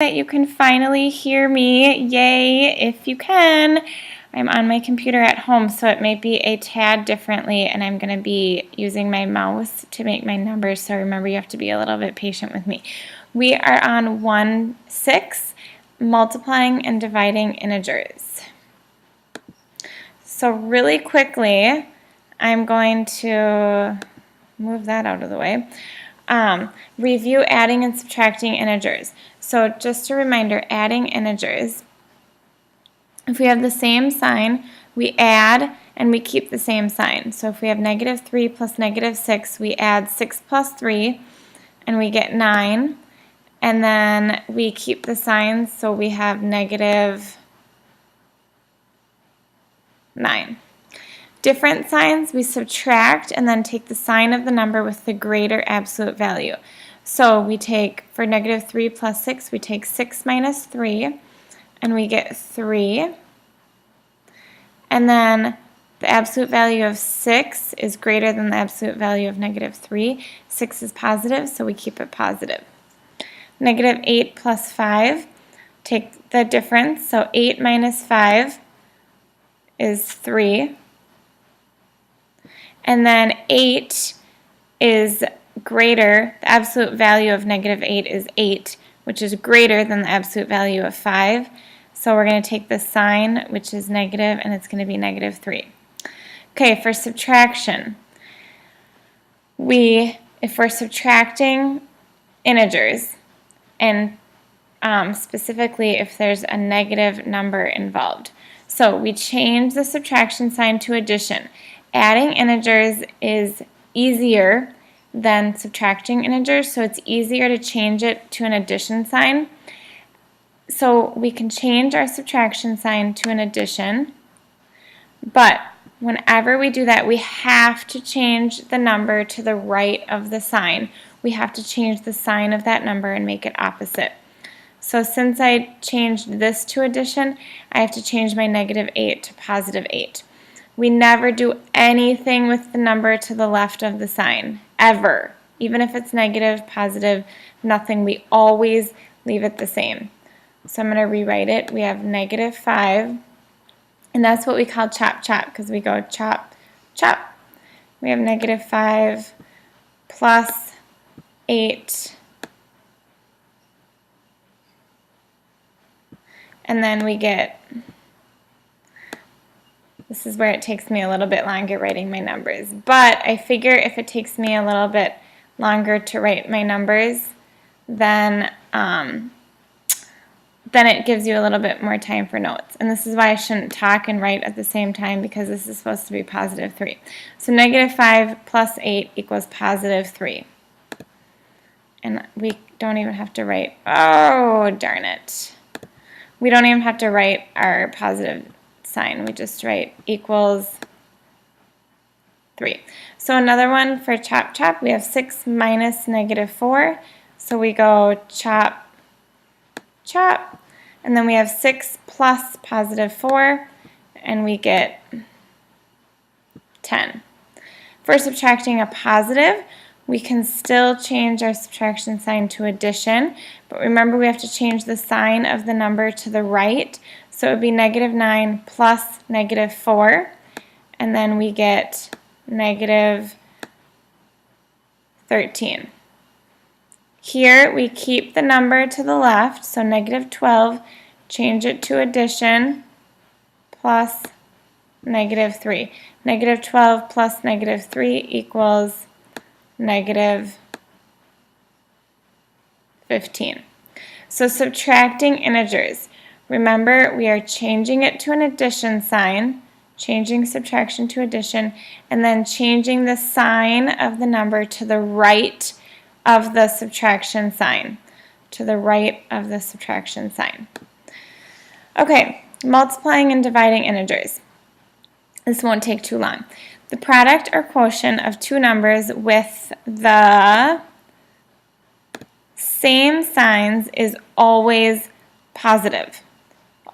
That you can finally hear me. Yay, if you can. I'm on my computer at home, so it may be a tad differently, and I'm going to be using my mouse to make my numbers, so remember you have to be a little bit patient with me. We are on 1/6, multiplying and dividing integers. So really quickly, I'm going to move that out of the way. Review adding and subtracting integers. So just a reminder, adding integers, if we have the same sign, we add and we keep the same sign. So if we have -3 plus -6, we add 6 plus 3 and we get 9. And then we keep the signs, so we have -9. Different signs, we subtract and then take the sign of the number with the greater absolute value. So we take, for -3 plus 6, we take 6 minus 3, and we get 3. And then the absolute value of 6 is greater than the absolute value of -3. 6 is positive, so we keep it positive. -8 plus 5, take the difference, so 8 minus 5 is 3. And then 8 is greater, the absolute value of -8 is 8, which is greater than the absolute value of 5. So we're going to take the sign, which is negative, and it's going to be -3. Okay, for subtraction, if we're subtracting integers, and specifically if there's a negative number involved. So we change the subtraction sign to addition. Adding integers is easier than subtracting integers, so it's easier to change it to an addition sign. So we can change our subtraction sign to an addition, but whenever we do that, we have to change the number to the right of the sign. We have to change the sign of that number and make it opposite. So since I changed this to addition, I have to change my -8 to +8. We never do anything with the number to the left of the sign, ever. Even if it's negative, positive, nothing. We always leave it the same. So I'm going to rewrite it. We have -5, and that's what we call chop, chop, because we go chop, chop. We have -5 plus 8, and then we get, this is where it takes me a little bit longer writing my numbers, but I figure if it takes me a little bit longer to write my numbers, then it gives you a little bit more time for notes. And this is why I shouldn't talk and write at the same time, because this is supposed to be +3. So -5 plus 8 equals +3. And we don't even have to write, oh darn it. We don't even have to write our positive sign. We just write equals 3. So another one for chop, chop, we have 6 minus -4. So we go chop, chop. And then we have 6 plus +4, and we get 10. For subtracting a positive, we can still change our subtraction sign to addition, but remember we have to change the sign of the number to the right. So it would be -9 plus -4, and then we get -13. Here we keep the number to the left, so -12, change it to addition, plus -3. -12 plus -3 equals -15. So subtracting integers. Remember, we are changing it to an addition sign, changing subtraction to addition, and then changing the sign of the number to the right of the subtraction sign. To the right of the subtraction sign. Okay, multiplying and dividing integers. This won't take too long. The product or quotient of two numbers with the same signs is always positive.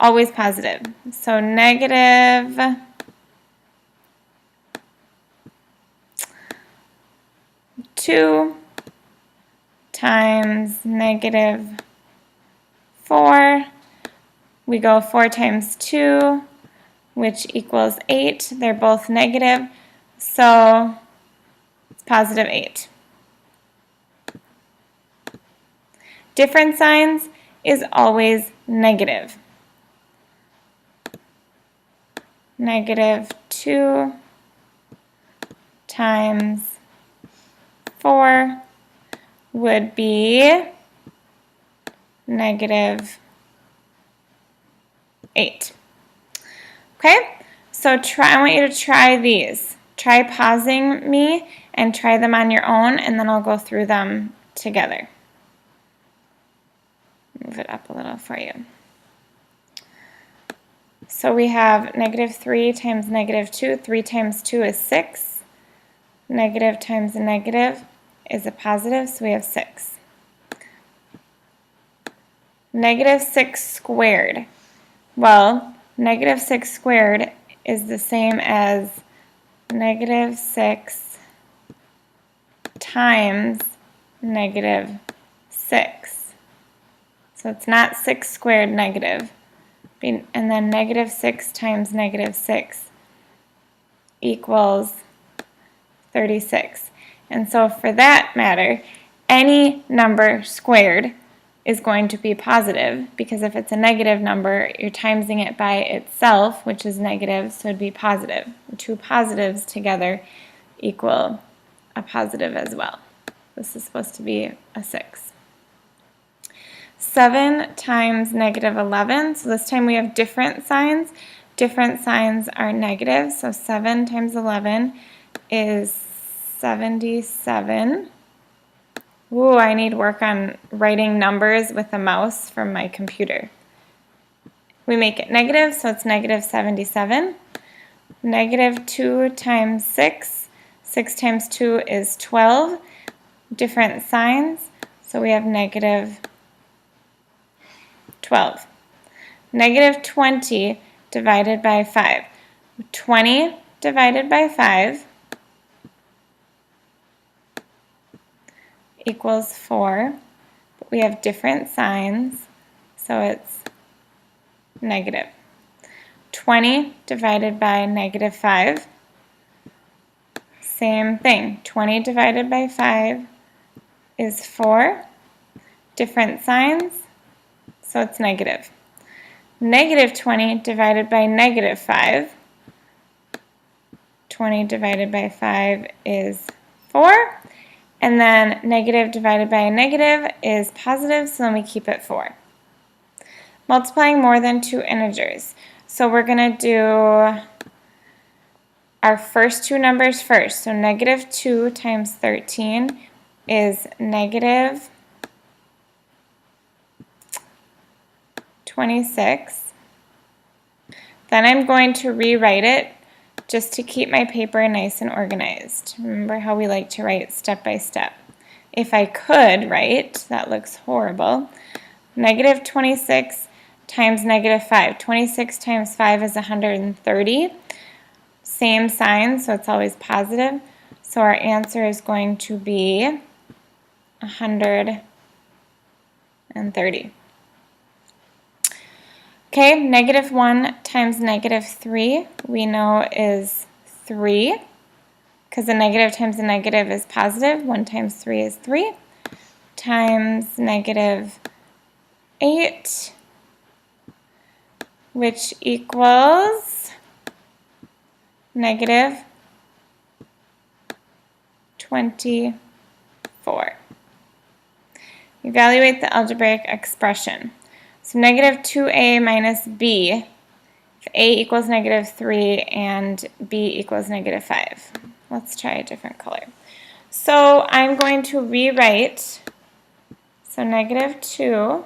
Always positive. So -2 times We go 4 times 2, which equals 8. They're both negative, so it's positive 8. Different signs is always negative. Negative 2 times 4 would be negative 8. Okay, so I want you to try these. Try pausing me and try them on your own, and then I'll go through them together. Move it up a little for you. So we have negative 3 times negative 2. 3 times 2 is 6. Negative times a negative is a positive, so we have 6. Negative 6 squared. Well, negative 6 squared is the same as negative 6 times negative 6. So it's not 6 squared negative. And then negative 6 times negative 6 equals 36. And so for that matter, any number squared is going to be positive, because if it's a negative number, you're timesing it by itself, which is negative, so it'd be positive. The two positives together equal a positive as well. This is supposed to be a 6. 7 times negative 11, so this time we have different signs. Different signs are negative, so 7 times 11 is 77. Ooh, I need work on writing numbers with a mouse from my computer. We make it negative, so it's negative 77. Negative 2 times 6. 6 times 2 is 12. Different signs, so we have negative 12. Negative 20 divided by 5. 20 divided by 5 equals 4, but we have different signs, so it's negative. 20 divided by negative 5, same thing. 20 divided by 5 is 4, different signs, so it's negative. Negative 20 divided by negative 5, 20 divided by 5 is 4. And then negative divided by a negative is positive, so then we keep it 4. Multiplying more than two integers. So we're going to do our first two numbers first. So negative 2 times 13 is negative 26. Then I'm going to rewrite it just to keep my paper nice and organized. Remember how we like to write step by step. If I could write, that looks horrible, negative 26 times negative 5. 26 times 5 is 130. Same sign, so it's always positive. So our answer is going to be 130. Okay, negative 1 times negative 3 we know is 3, because a negative times a negative is positive. 1 times 3 is 3, times negative 8, which equals negative 24. Evaluate the algebraic expression. So negative 2a minus b, if a equals negative 3 and b equals negative 5. Let's try a different color. So I'm going to rewrite, so negative 2,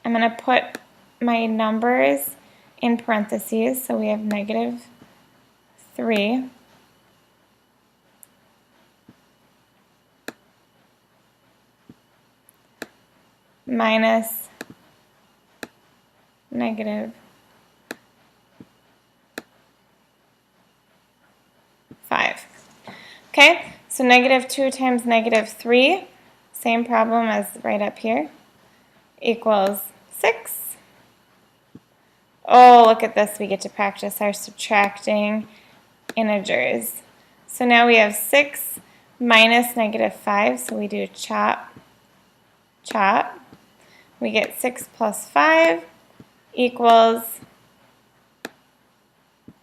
I'm going to put my numbers in parentheses, so we have negative 3 minus negative 5. Okay, so negative 2 times negative 3, same problem as right up here, equals 6. Oh, look at this. We get to practice our subtracting integers. So now we have 6 minus -5, so we do chop, chop. We get 6 plus 5 equals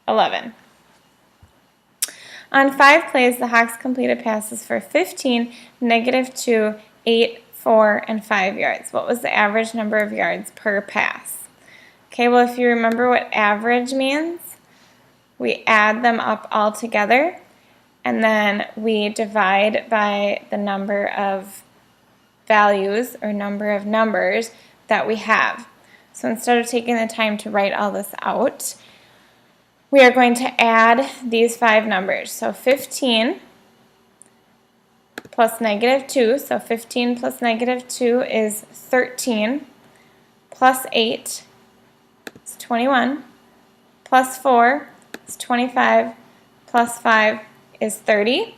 11. On 5 plays, the Hawks completed passes for 15, -2, 8, 4, and 5 yards. What was the average number of yards per pass? Okay, well, if you remember what average means, we add them up all together, and then we divide by the number of values or number of numbers that we have. So instead of taking the time to write all this out, we are going to add these 5 numbers. So 15 plus -2, so 15 plus -2 is 13, plus 8 is 21, plus 4 is 25, plus 5 is 30.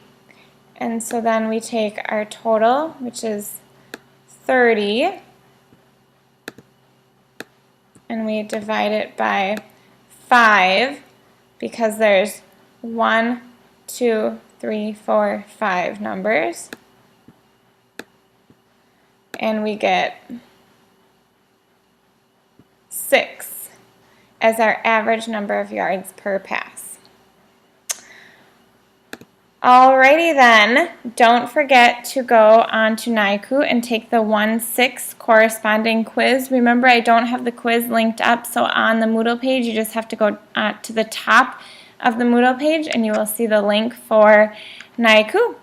And so then we take our total, which is 30, and we divide it by 5, because there's 1, 2, 3, 4, 5 numbers. And we get 6 as our average number of yards per pass. Alrighty then, don't forget to go on to NICU and take the 1-6 corresponding quiz. Remember, I don't have the quiz linked up, so on the Moodle page, you just have to go to the top of the Moodle page and you will see the link for NICU.